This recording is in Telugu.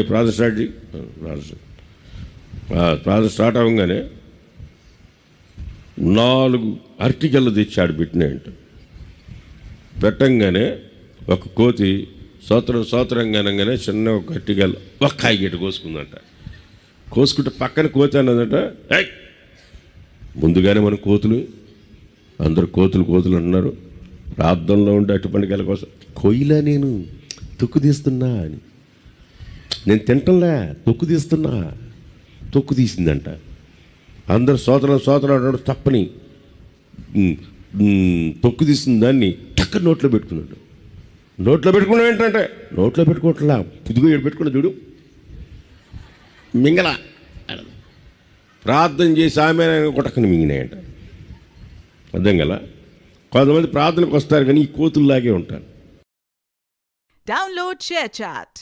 ప్రార్థన స్టార్ట్ చేయి. ప్రార్థన స్టార్ట్ అవ్వగానే 4 అరటికలు తెచ్చాడు పెట్టినాయంట. పెట్టంగానే ఒక కోతి సోత్రంగానే చిన్న ఒక అరటికలు ఒక కాయగెట్టు కోసుకుందంట. కోసుకుంటే పక్కన కోతి అన్నదట, ముందుగానే మన కోతులు అందరు కోతులు అంటున్నారు. ప్రార్థనలో ఉండే అటుపండికల కోసం కొయ్యలా నేను తొక్కు తీస్తున్నా అని, నేను తింటంలే తొక్కు తీసిందంట. అందరు సోదరం అన్నాడు. తప్పని తొక్కు తీసిన దాన్ని టక్క నోట్లో పెట్టుకున్నాడు. నోట్లో పెట్టుకున్నావు ఏంటంటే నోట్లో పెట్టుకోవట్లా, పుదుగు పెట్టుకున్నా చూడు మింగల. ప్రార్థన చేసి ఆమె కొట్టకని మింగినాయంట. అర్థం కదా. కొంతమంది ప్రార్థనకు వస్తారు కానీ ఈ కోతుల్లాగే ఉంటారు. Download ShareChat.